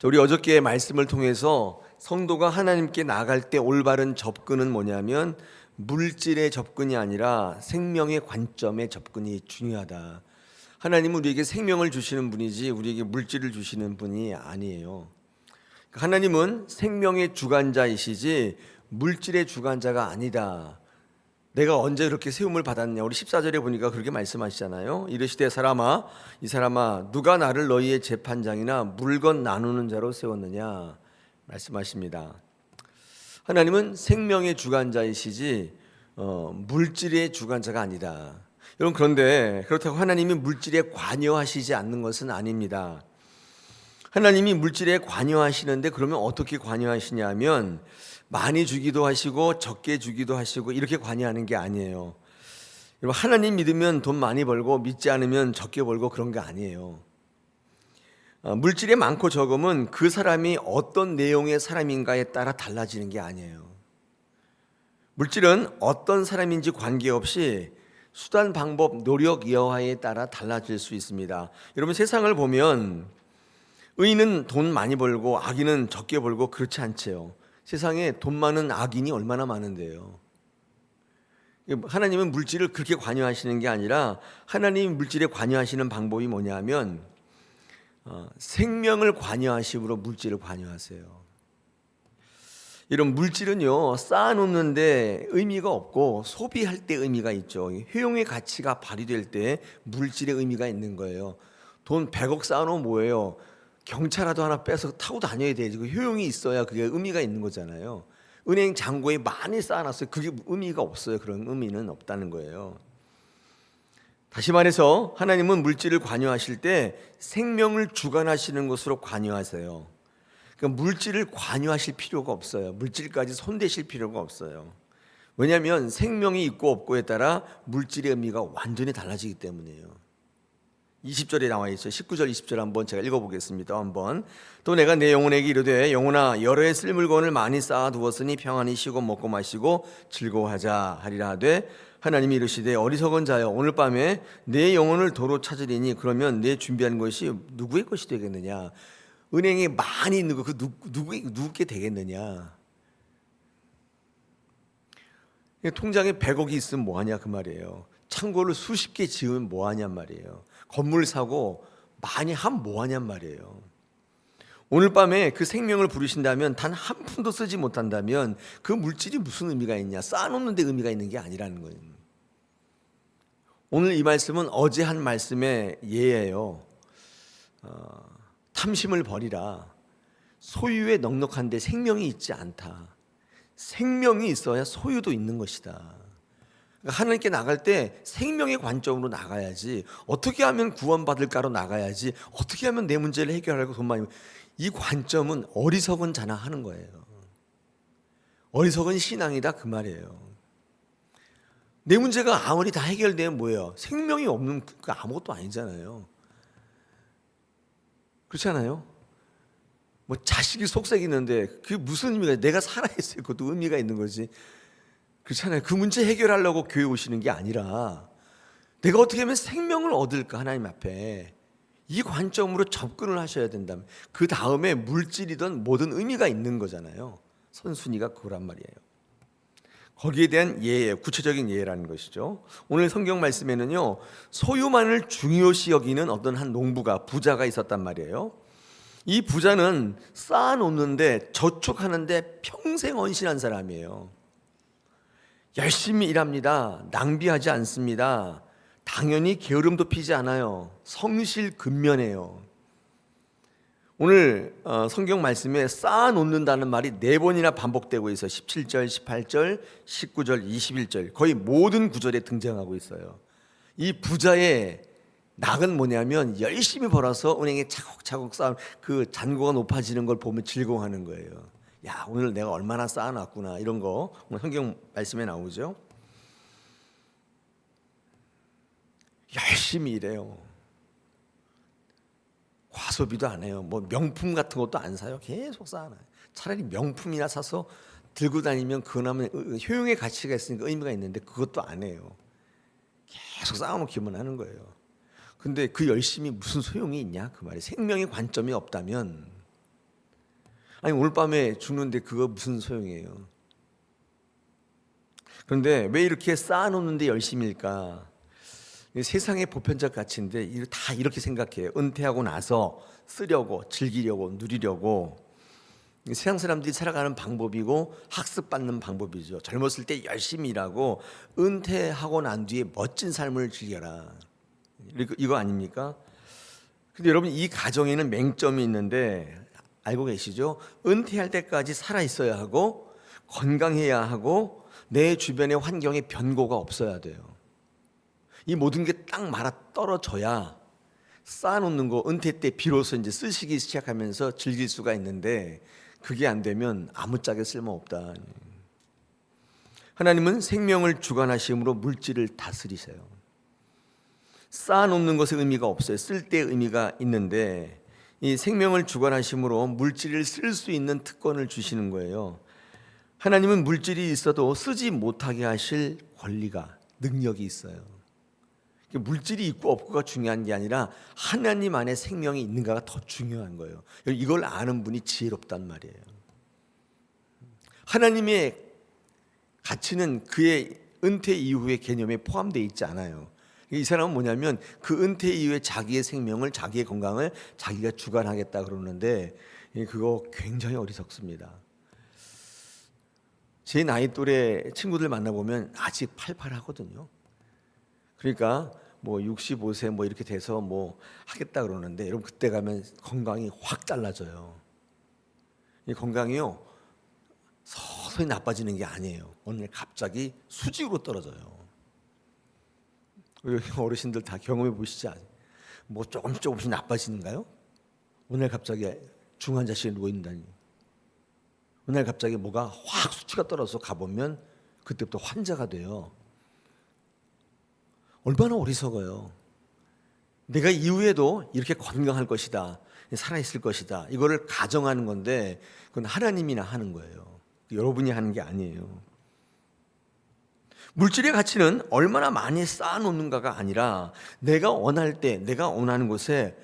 우리 어저께 말씀을 통해서 성도가 하나님께 나아갈 때 올바른 접근은 뭐냐면 물질의 접근이 아니라 생명의 관점의 접근이 중요하다. 하나님은 우리에게 생명을 주시는 분이지 우리에게 물질을 주시는 분이 아니에요. 하나님은 생명의 주관자이시지 물질의 주관자가 아니다. 내가 언제 그렇게 세움을 받았냐. 우리 14절에 보니까 그렇게 말씀하시잖아요. 이르시되 이 사람아 누가 나를 너희의 재판장이나 물건 나누는 자로 세웠느냐 말씀하십니다. 하나님은 생명의 주관자이시지 물질의 주관자가 아니다. 여러분, 그런데 그렇다고 하나님이 물질에 관여하시지 않는 것은 아닙니다. 하나님이 물질에 관여하시는데 그러면 어떻게 관여하시냐면 많이 주기도 하시고 적게 주기도 하시고 이렇게 관여하는 게 아니에요. 여러분, 하나님 믿으면 돈 많이 벌고 믿지 않으면 적게 벌고 그런 게 아니에요. 물질의 많고 적음은 그 사람이 어떤 내용의 사람인가에 따라 달라지는 게 아니에요. 물질은 어떤 사람인지 관계없이 수단, 방법, 노력, 여하에 따라 달라질 수 있습니다. 여러분, 세상을 보면 의인은 돈 많이 벌고 악인은 적게 벌고 그렇지 않지요. 세상에 돈 많은 악인이 얼마나 많은데요. 하나님은 물질을 그렇게 관여하시는 게 아니라 하나님이 물질에 관여하시는 방법이 뭐냐면 생명을 관여하심으로 물질을 관여하세요. 이런 물질은요, 쌓아놓는데 의미가 없고 소비할 때 의미가 있죠. 효용의 가치가 발휘될 때 물질의 의미가 있는 거예요. 돈 100억 쌓아놓으면 뭐예요? 경차라도 하나 빼서 타고 다녀야 되지. 그 효용이 있어야 그게 의미가 있는 거잖아요. 은행 잔고에 많이 쌓아놨어요. 그게 의미가 없어요. 그런 의미는 없다는 거예요. 다시 말해서 하나님은 물질을 관여하실 때 생명을 주관하시는 것으로 관여하세요. 그러니까 물질을 관여하실 필요가 없어요. 물질까지 손대실 필요가 없어요. 왜냐하면 생명이 있고 없고에 따라 물질의 의미가 완전히 달라지기 때문이에요. 20절에 나와 있죠. 19절 20절 한번 제가 읽어보겠습니다. 한번. 또 내가 내 영혼에게 이르되 영혼아 여러 해 쓸 물건을 많이 쌓아두었으니 평안히 쉬고 먹고 마시고 즐거워하자 하리라 하되 하나님이 이르시되 어리석은 자여 오늘 밤에 내 영혼을 도로 찾으리니 그러면 내 준비한 것이 누구의 것이 되겠느냐. 은행에 많이 있는 거 그 누구께 되겠느냐. 통장에 100억이 있으면 뭐하냐 그 말이에요. 창고를 수십 개 지으면 뭐하냔 말이에요. 건물 사고 많이 하면 뭐하냔 말이에요. 오늘 밤에 그 생명을 부르신다면 단 한 푼도 쓰지 못한다면 그 물질이 무슨 의미가 있냐. 쌓아놓는 데 의미가 있는 게 아니라는 거예요. 오늘 이 말씀은 어제 한 말씀의 예예요. 탐심을 버리라. 소유에 넉넉한데 생명이 있지 않다. 생명이 있어야 소유도 있는 것이다. 하나님께 나갈 때 생명의 관점으로 나가야지. 어떻게 하면 구원받을까로 나가야지. 어떻게 하면 내 문제를 해결하고 돈 많이. 이 관점은 어리석은 자나 하는 거예요. 어리석은 신앙이다 그 말이에요. 내 문제가 아무리 다 해결되면 뭐예요? 생명이 없는 그 아무것도 아니잖아요. 그렇지 않아요? 뭐 자식이 속삭이는데 그게 무슨 의미가, 내가 살아있어요. 그것도 의미가 있는 거지. 그렇잖아요. 그 문제 해결하려고 교회 오시는 게 아니라 내가 어떻게 하면 생명을 얻을까 하나님 앞에 이 관점으로 접근을 하셔야 된다면 그 다음에 물질이든 뭐든 의미가 있는 거잖아요. 선순위가 그거란 말이에요. 거기에 대한 예예, 구체적인 예라는 것이죠. 오늘 성경 말씀에는요, 소유만을 중요시 여기는 어떤 한 농부가, 부자가 있었단 말이에요. 이 부자는 쌓아놓는데 저축하는데 평생 헌신한 사람이에요. 열심히 일합니다. 낭비하지 않습니다. 당연히 게으름도 피지 않아요. 성실근면해요. 오늘 성경 말씀에 쌓아놓는다는 말이 4번이나 반복되고 있어요. 17절, 18절, 19절, 21절 거의 모든 구절에 등장하고 있어요. 이 부자의 낙은 뭐냐면 열심히 벌어서 은행에 차곡차곡 쌓은 그 잔고가 높아지는 걸 보면 즐거워하는 거예요. 야, 오늘 내가 얼마나 쌓아놨구나 이런 거 오늘 성경 말씀에 나오죠. 열심히 일해요. 과소비도 안 해요. 뭐 명품 같은 것도 안 사요. 계속 쌓아놔요. 차라리 명품이나 사서 들고 다니면 그나마 효용의 가치가 있으니까 의미가 있는데 그것도 안 해요. 계속 쌓아놓기만 하는 거예요. 근데 그 열심히 무슨 소용이 있냐 그 말이에요. 생명의 관점이 없다면 아니 오늘 밤에 죽는데 그거 무슨 소용이에요? 그런데 왜 이렇게 쌓아놓는데 열심일까? 세상의 보편적 가치인데 다 이렇게 생각해요. 은퇴하고 나서 쓰려고, 즐기려고, 누리려고. 세상 사람들이 살아가는 방법이고 학습받는 방법이죠. 젊었을 때 열심히 일하고 은퇴하고 난 뒤에 멋진 삶을 즐겨라. 이거 아닙니까? 근데 여러분, 이 가정에는 맹점이 있는데 알고 계시죠? 은퇴할 때까지 살아 있어야 하고 건강해야 하고 내 주변의 환경에 변고가 없어야 돼요. 이 모든 게 딱 말아 떨어져야 쌓아놓는 거 은퇴 때 비로소 이제 쓰시기 시작하면서 즐길 수가 있는데, 그게 안 되면 아무짝에 쓸모없다. 하나님은 생명을 주관하심으로 물질을 다스리세요. 쌓아놓는 것에 의미가 없어요. 쓸 때 의미가 있는데, 이 생명을 주관하심으로 물질을 쓸 수 있는 특권을 주시는 거예요. 하나님은 물질이 있어도 쓰지 못하게 하실 권리가, 능력이 있어요. 물질이 있고 없고가 중요한 게 아니라 하나님 안에 생명이 있는가가 더 중요한 거예요. 이걸 아는 분이 지혜롭단 말이에요. 하나님의 가치는 그의 은퇴 이후의 개념에 포함되어 있지 않아요. 이 사람은 뭐냐면 그 은퇴 이후에 자기의 생명을, 자기의 건강을 자기가 주관하겠다 그러는데, 그거 굉장히 어리석습니다. 제 나이 또래 친구들 만나보면 아직 팔팔하거든요. 그러니까 뭐 65세 뭐 이렇게 돼서 뭐 하겠다 그러는데, 여러분 그때 가면 건강이 확 달라져요. 이 건강이요 서서히 나빠지는 게 아니에요. 오늘 갑자기 수직으로 떨어져요. 어르신들 다 경험해 보시지 않아요? 뭐 조금씩 나빠지는가요? 오늘 갑자기 중환자실에 누워 있다니. 오늘 갑자기 뭐가 확 수치가 떨어져서 가보면 그때부터 환자가 돼요. 얼마나 어리석어요. 내가 이후에도 이렇게 건강할 것이다, 살아있을 것이다, 이거를 가정하는 건데 그건 하나님이나 하는 거예요. 여러분이 하는 게 아니에요. 물질의 가치는 얼마나 많이 쌓아놓는가가 아니라 내가 원할 때, 내가 원하는 곳에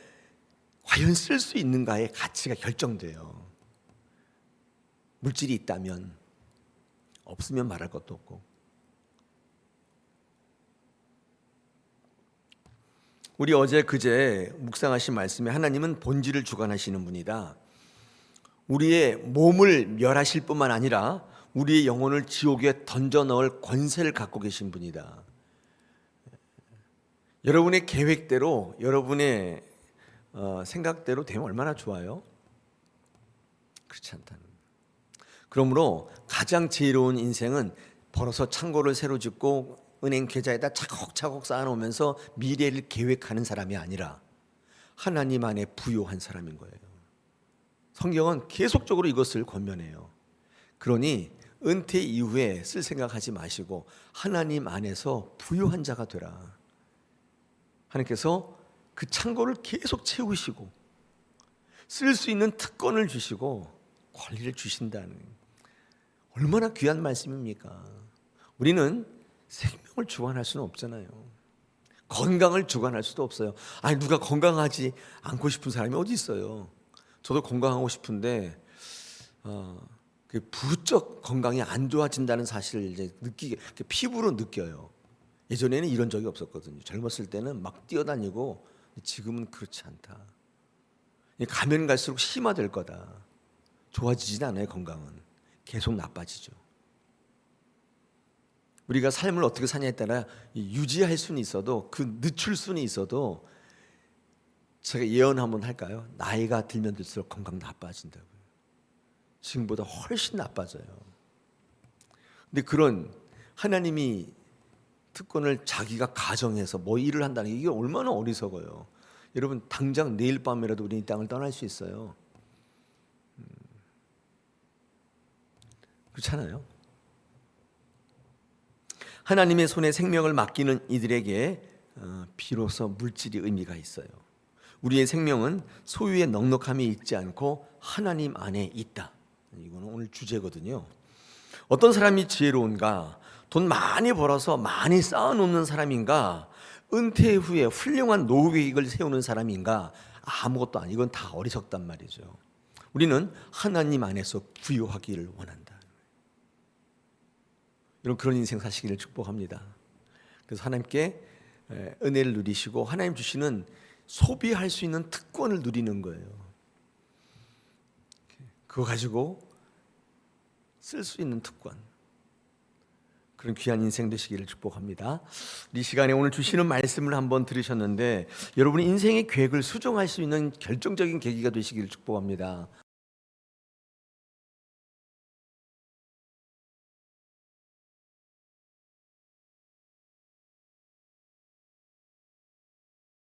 과연 쓸 수 있는가의 가치가 결정돼요. 물질이 있다면, 없으면 말할 것도 없고. 우리 어제 그제 묵상하신 말씀에 하나님은 본질을 주관하시는 분이다. 우리의 몸을 멸하실 뿐만 아니라 우리의 영혼을 지옥에 던져 넣을 권세를 갖고 계신 분이다. 여러분의 계획대로, 여러분의 생각대로 되면 얼마나 좋아요? 그렇지 않다는 거예요. 그러므로 가장 지혜로운 인생은 벌어서 창고를 새로 짓고 은행 계좌에다 차곡차곡 쌓아놓으면서 미래를 계획하는 사람이 아니라 하나님 안에 부요한 사람인 거예요. 성경은 계속적으로 이것을 권면해요. 그러니 은퇴 이후에 쓸 생각하지 마시고 하나님 안에서 부요한 자가 되라. 하나님께서 그 창고를 계속 채우시고 쓸 수 있는 특권을 주시고 권리를 주신다는, 얼마나 귀한 말씀입니까? 우리는 생명을 주관할 수는 없잖아요. 건강을 주관할 수도 없어요. 아니, 누가 건강하지 않고 싶은 사람이 어디 있어요? 저도 건강하고 싶은데 부쩍 건강이 안 좋아진다는 사실을 이제 피부로 느껴요. 예전에는 이런 적이 없었거든요. 젊었을 때는 막 뛰어다니고, 지금은 그렇지 않다. 가면 갈수록 심화될 거다. 좋아지진 않아요. 건강은 계속 나빠지죠. 우리가 삶을 어떻게 사냐에 따라 유지할 수는 있어도, 그 늦출 수는 있어도, 제가 예언 한번 할까요? 나이가 들면 들수록 건강 나빠진다고요. 지금보다 훨씬 나빠져요. 근데 그런 하나님이 특권을 자기가 가정해서 뭐 일을 한다는 게, 이게 얼마나 어리석어요. 여러분, 당장 내일 밤이라도 우리 이 땅을 떠날 수 있어요. 그렇잖아요. 하나님의 손에 생명을 맡기는 이들에게 비로소 물질이 의미가 있어요. 우리의 생명은 소유의 넉넉함이 있지 않고 하나님 안에 있다. 이거는 오늘 주제거든요. 어떤 사람이 지혜로운가? 돈 많이 벌어서 많이 쌓아놓는 사람인가? 은퇴 후에 훌륭한 노후 계획을 세우는 사람인가? 아무것도 아니고, 이건 다 어리석단 말이죠. 우리는 하나님 안에서 부유하기를 원한다. 이런 그런 인생 사시기를 축복합니다. 그래서 하나님께 은혜를 누리시고 하나님 주시는 소비할 수 있는 특권을 누리는 거예요. 그거 가지고 쓸 수 있는 특권, 그런 귀한 인생 되시기를 축복합니다. 이 시간에 오늘 주시는 말씀을 한번 들으셨는데 여러분이 인생의 계획을 수정할 수 있는 결정적인 계기가 되시기를 축복합니다.